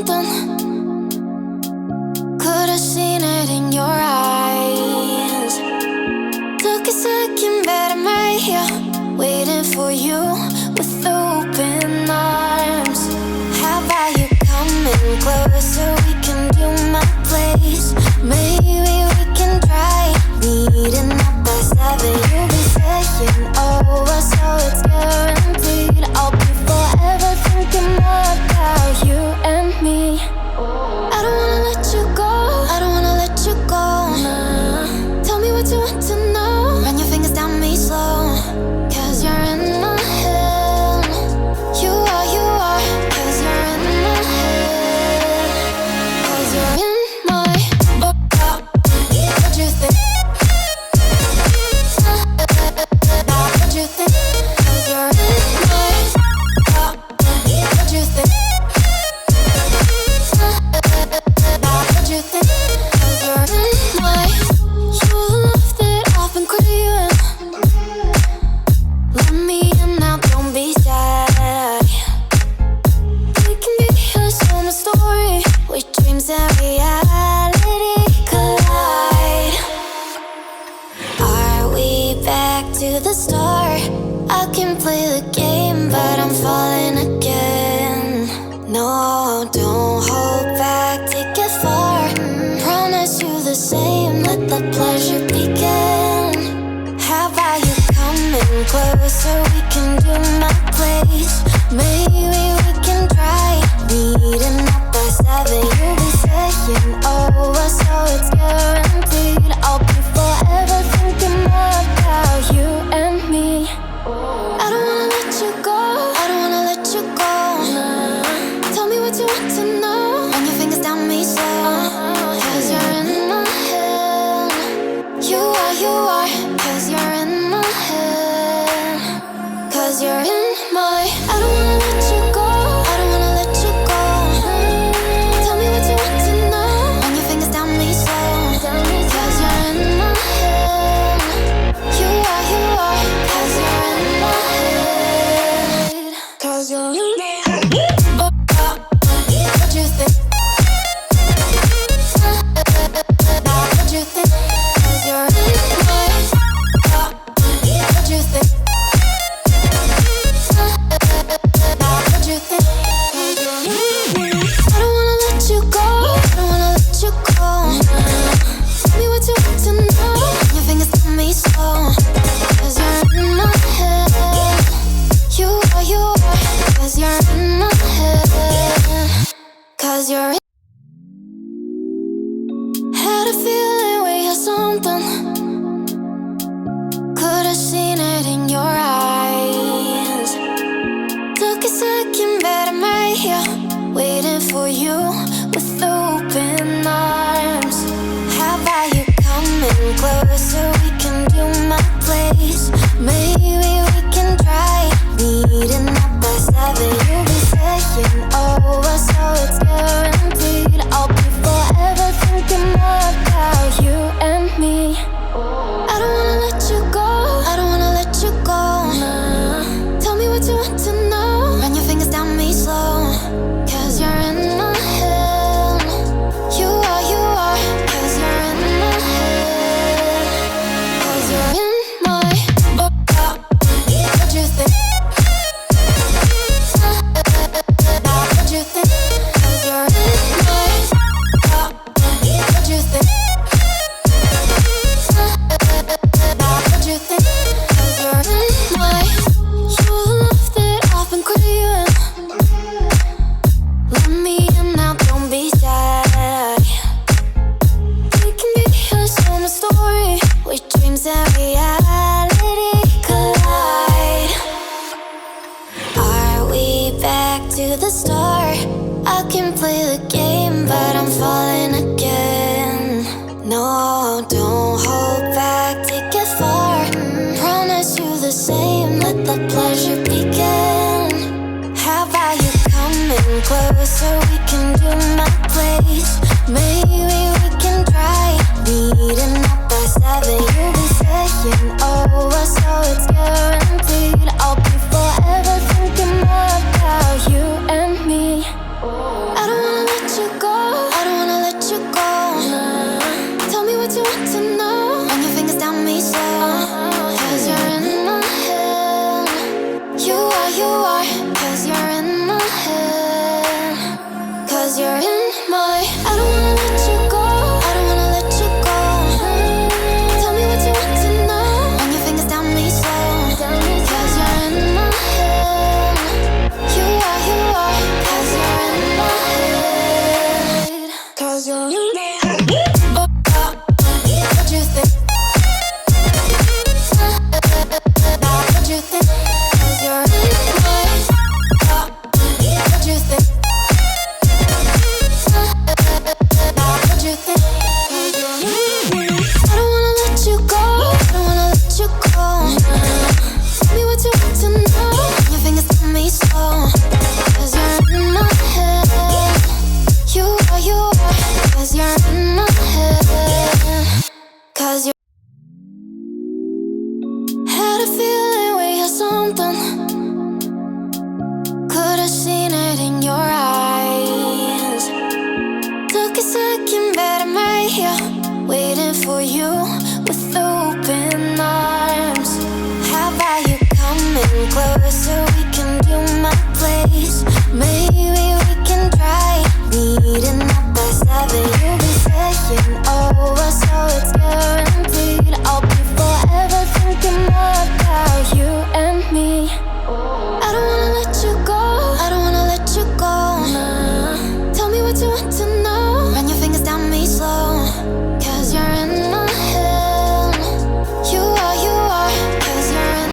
something. Could've seen it in your eyes. Took a second, but I'm right here, waiting for you with open arms. How about you coming closer? We can do my place. Maybe we can try meeting up by 7. You'll be saying over, so it's guaranteed. I'll be forever thinking more about you and me. I don't wanna let you go, I don't wanna let you go. Nah. Tell me what you want to know. Run your fingers down me slow, 'cause you're in my head. You are, 'cause you're in my head. 'Cause you're in my what you think? What you think? 'Cause you're in my what you think? What you think? 'Cause you're in my you love that I've been craving. Let me in now, don't be shy. We can be a summer story where dreams and reality collide. Are we back to the start? I can play the game, but I'm falling again. No, don't hold back, take it far. Promise you the same, let the pleasure begin. How about you coming closer? We can do my place. Maybe we can try meeting up by 7. You'll be saying over, so it's guaranteed. I'll be forever thinking more about you and me. I don't wanna let you go, I don't wanna let you go. Nah. Tell me what you want to know. Run your fingers down me slow, 'cause you're in my head. You are, 'cause you're in my head. 'Cause you're in my I don't wanna let you go, I don't wanna let you go. Tell me what you want to know. Run your fingers down me slow, 'cause you're in my head. You are, 'cause you're in my head. 'Cause you're in my head. What you think? What you think? 'Cause you're in my what you think? What you think? 'Cause you're in my I don't wanna let you go, I don't wanna let you go. Tell me what you want to know. Your fingers on me slow, 'cause you're in my head. You are, 'cause you're in my head. 'Cause you're in had a feeling we had something. Could've seen it in your eyes. Took a second, but I'm right here, waiting for you with open arms. How about you coming closer? We can do my place. Maybe we can try meeting up by 7. You'll be saying over, so it's guaranteed. I'll be forever thinking more about you and me. I don't wanna let you go, I don't wanna let you go. Nah. Tell me what you want to know. Run your fingers down me slow, 'cause you're in my head. You are, 'cause you're in my head. 'Cause you're in my what you think? What you think? 'Cause you're in my what you think? What you think? 'Cause you're in my you love that I've been craving. Let me in now, don't be shy. We can be a summer story where dreams and reality collide. Are we back to the start? I can play the game, but I'm falling again. No, don't hold back, take it far. Promise you the same, let the pleasure begin. How about you coming closer? We can do my place. Maybe we can try meeting up by 7. You'll be saying over, so it's guaranteed. I'll be forever thinking more about you and me. I don't wanna something. Could've seen it in your eyes. Took a second, but I'm right here, waiting for you with open arms. How about you coming closer? We can do my place. Maybe we can try meeting up by 7.